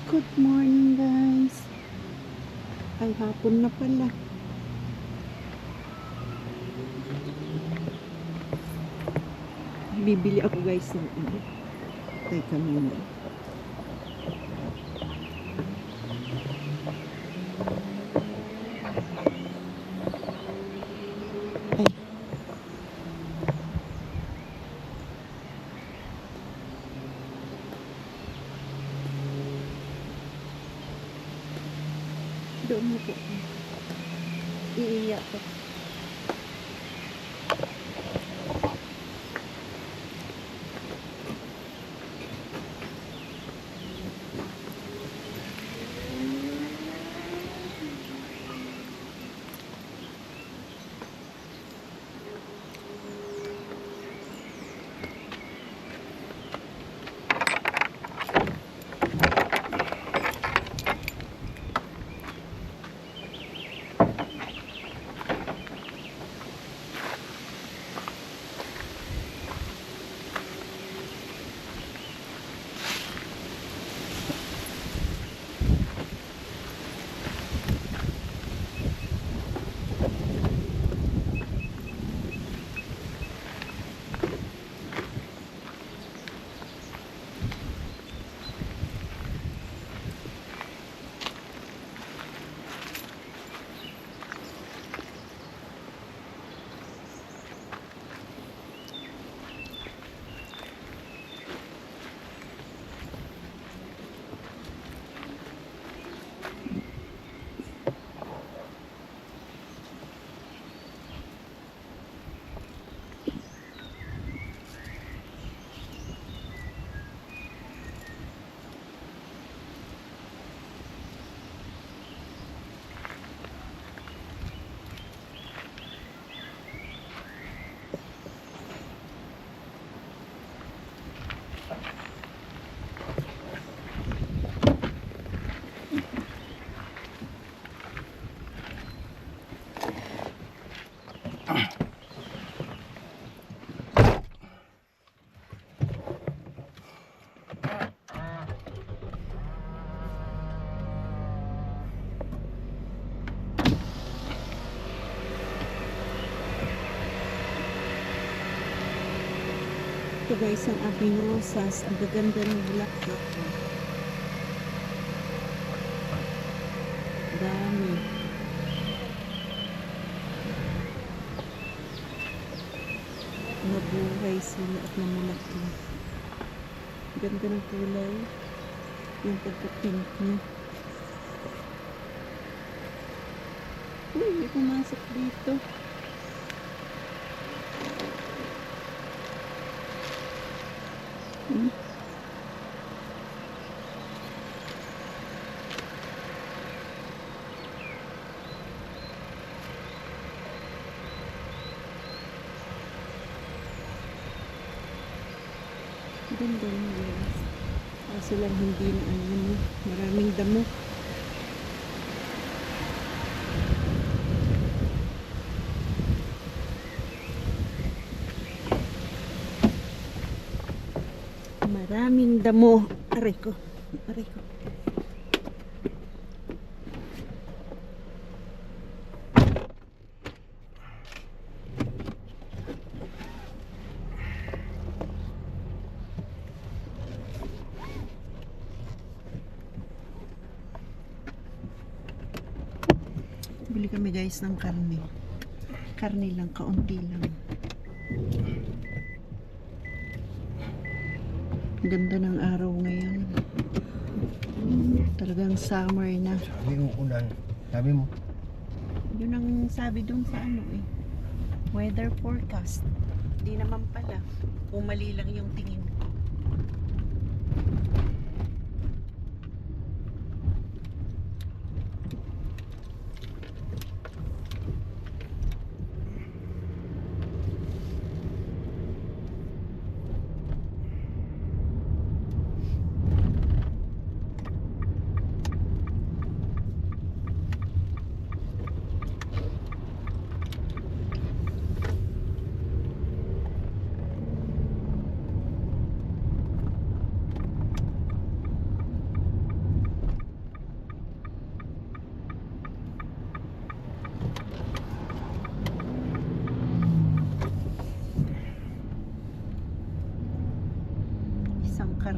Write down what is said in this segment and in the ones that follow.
Good morning guys. Ay hapon na pala. Bibili ako guys ng ano. Teka muna. Ay. Doon mo po. Iiyak ko. Ito guys ang aking rosas. Ang gaganda ng bulaklak. Dami. Nabuhay sila at namulaklak. Ganda ng kulay. Yung pagka-pink niya. Uy, may pumasok dito. Ganda mo guys. Kaso lang hindi na ano, maraming damo. Maraming damo. Aray ko. Aray ko. Bili kami guys ng karne. Karne lang, kaunti lang. Ganda ng araw ngayon. Talagang summer na. Sabi mo ulan. Sabi mo. Yun ang sabi dun sa ano eh. Weather forecast. Di naman pala. Umali lang yung tingin ko.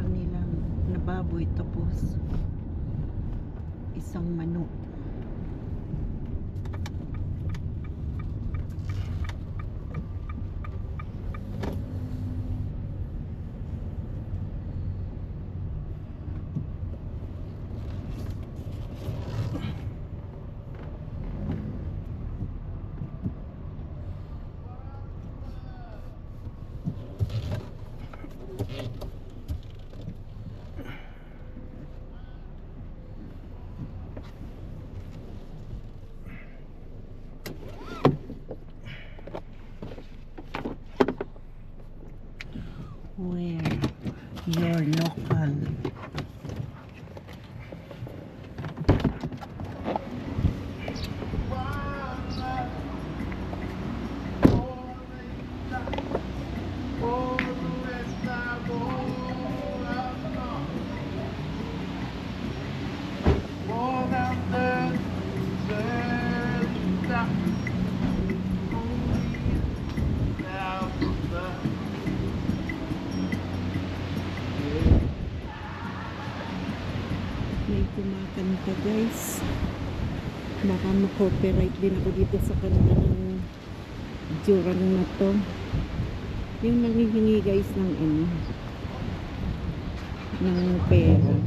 nilang nababoy tapos isang manok. Where your local may kumakanta guys. Baka ma-copyright din ako dito sa kanta ng jurang na to. Yung nanghihingi guys ng ng pera.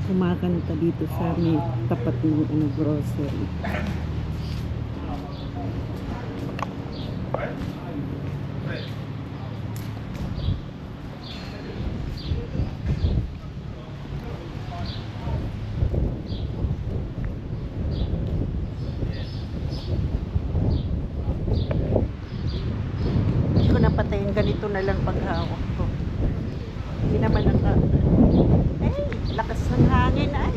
Kumakanta dito sa may tapat ng grocery. Hindi ko napatayin, ganito na lang paghawak ko. Hindi naman lakas ng hangin ay.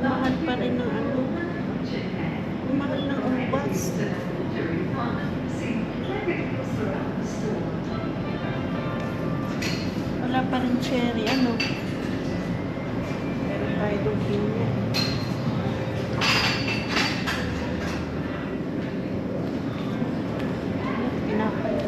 Mahal pa rin ng ang mahal ng ubas. Wala pa rin cherry, pero tayo doon pinya. Pinapay.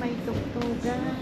May tuktugan.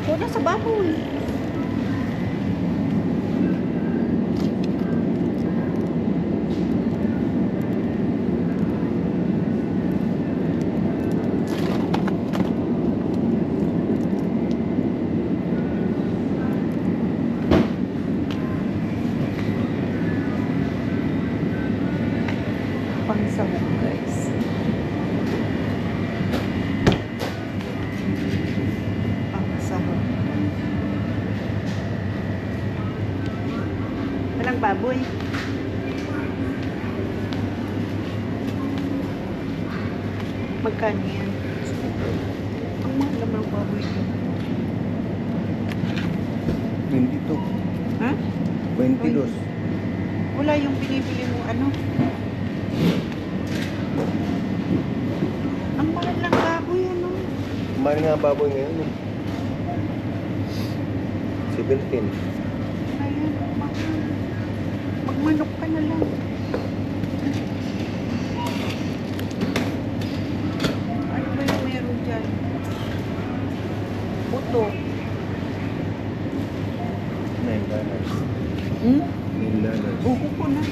Wala sa baboy. Pangsahog guys. Pangsahog. Walang baboy. Magkano yan? Ang mahal naman ang baboy yun. 22. Ha? 22. Wala yung binibili mo ano? Ang mahal ng baboy ano? Mahal nga baboy ngayon eh. 17. Ayan, mahal. Magmanok ka na lang. Ano ba yung meron dyan? Puto. $9. Hmm? $9. Buko ko na.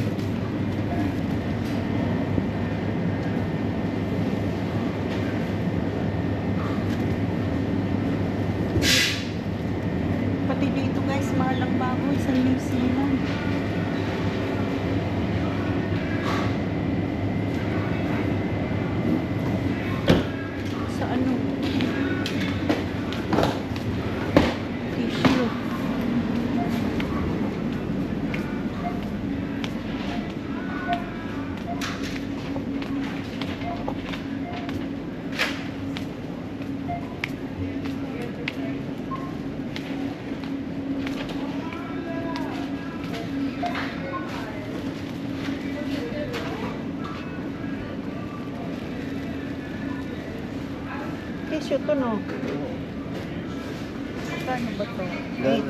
Pati dito guys, mahal ang baboy sa New Zealand. Sa ano? Tissue. Tissue to no? Magkano ba to? $9.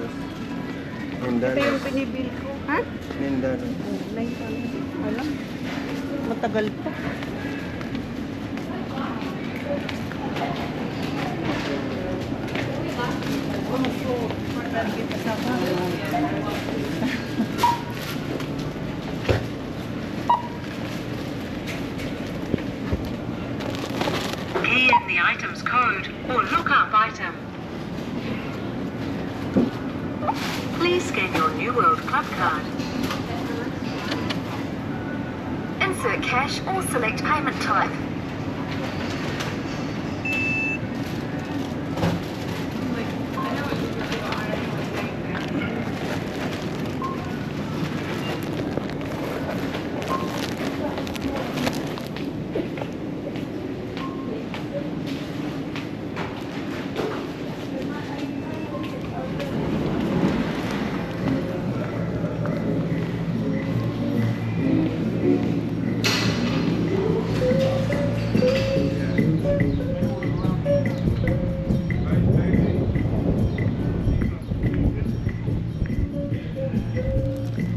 Ito yung binibili ko. Ha? $9. Oh, 9. Alam. Matagal pa. Ano po? Marami pa sa Key in the item's code or look up item. Please scan your New World Club card. Insert cash or select payment type.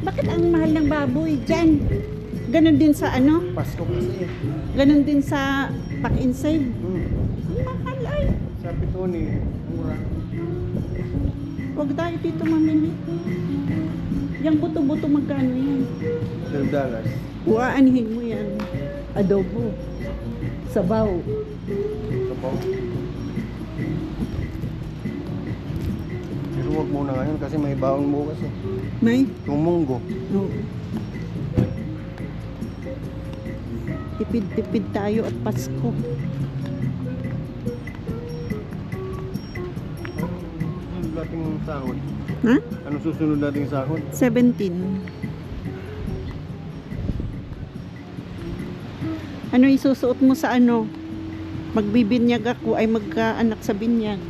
Bakit ang mahal ng baboy dyan? Ganon din sa ano? Pasko kasi eh. Ganon din sa pack inside. Hmm. Ang mahal ay. Sabi to ni mura. Huwag tayo dito mamili. Yung buto-buto magkano yan? $12. Uaanihin mo yan. Adobo. Sabaw. Sabaw. Pero huwag muna ngayon kasi may baon bukas eh. May? Yung munggo. Oo. Tipid-tipid tayo at Pasko. Ano dating sahod? Ha? Ano susunod dating sahod? 17. Ano isusuot mo sa ano? Magbibinyag ako ay magkaanak sa binyag.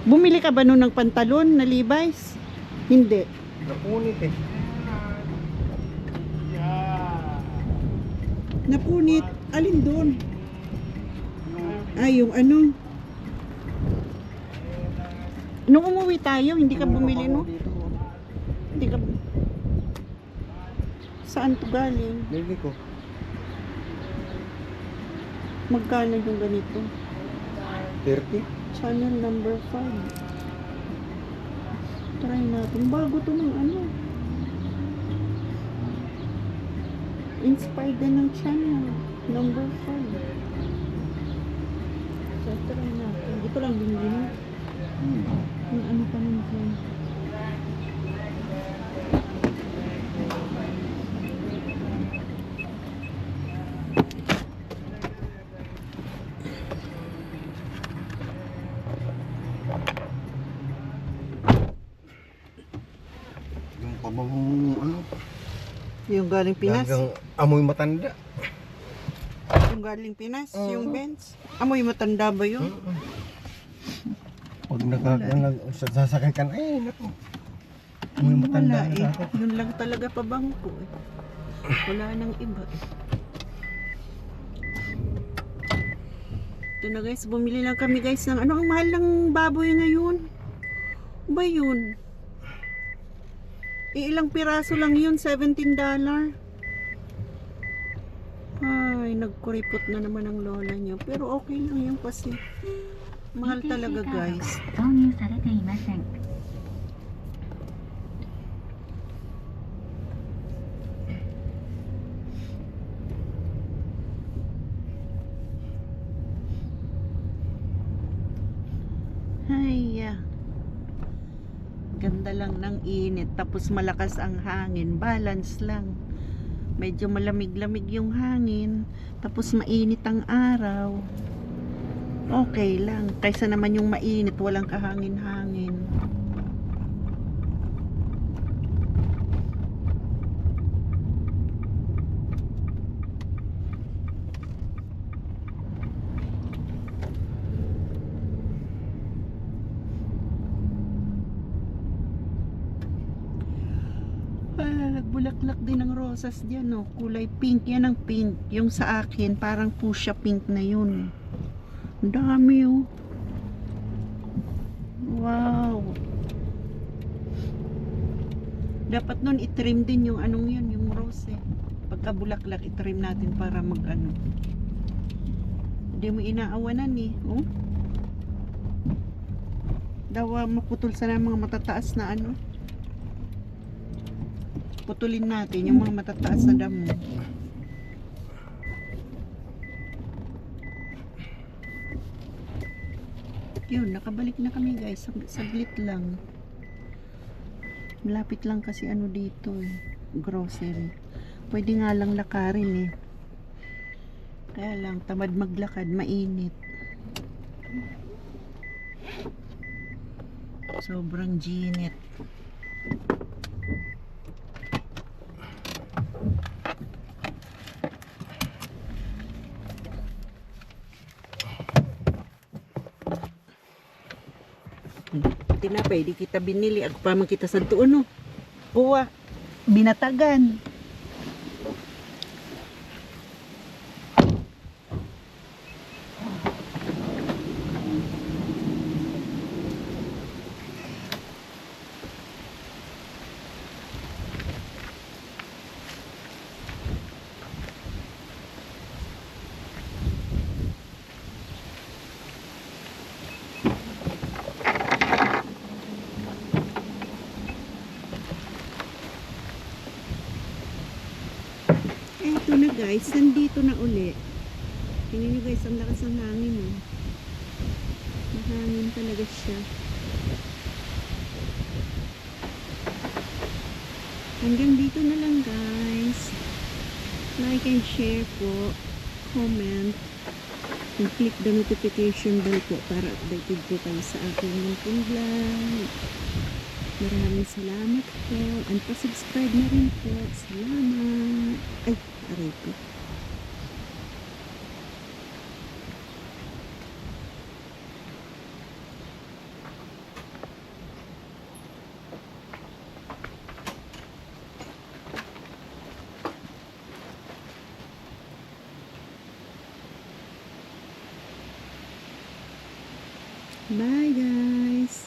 Bumili ka ba nun ng pantalon na Levi's? Hindi. Napunit eh. Napunit. Alin doon? Ay, yung ano? Nung umuwi tayo, hindi ka bumili, no? Hindi ka... Saan to galing? Bili ko. Magkano yung ganito? 30? Channel number 5. Try natin. Bago to ng ano. Inspired din ng channel. Number 5. So, try natin. Ito lang binili mo. Yung ano pa naman. Yung pabangong ano. Yung galing Pinas. Hanggang amoy matanda. Yung galing Pinas, yung Benz. Amoy matanda ba yun? Pag sasakay ka na, ay naku. Amoy Wala matanda na eh. sa akin. Yun lang talaga pabangko eh. Wala nang iba eh. Ito na guys, bumili lang kami guys ng ano, ang mahal ng baboy ngayon. Ba yun? Ilang piraso lang yun, $17. Ay, nagkuripot na naman ang lola niyo. Pero okay lang yun kasi mahal talaga guys. 導入されていません。 Ay, ganda lang ng init. Tapos malakas ang hangin. Balance lang. Medyo malamig-lamig yung hangin. Tapos mainit ang araw. Okay lang. Kaysa naman yung mainit, walang kahangin-hangin. Nagbulaklak din ng rosas diyan, no? Kulay pink yan, ang pink. Yung sa akin parang fuchsia pink na yun. Ang dami, oh. Wow. Dapat nun itrim din yung anong yun, yung rose eh. Pagka bulaklak itrim natin para mag ano. Hindi mo inaawanan eh, oh. Dawa maputol sana mga matataas na ano. Putulin natin yung mga matataas na damo. Yun, nakabalik na kami guys. Saglit lang. Malapit lang kasi ano dito eh. Grocery. Pwede nga lang lakarin eh. Kaya lang, tamad maglakad, mainit. Sobrang ginit. Tinapay, di kita binili. Ako pa man kita sa tuon, no? Kuha. Binatagan. Eto na guys, nandito na uli. Tingnan nyo guys, ang lakas ng hangin, oh. Mahangin talaga siya. Hanggang dito na lang guys. Like and share po. Comment. And click the notification bell po para updated po kayo sa aking munting vlog. Maraming salamat po. And pa-subscribe na rin po. Salamat. Ay, aray po. Bye guys.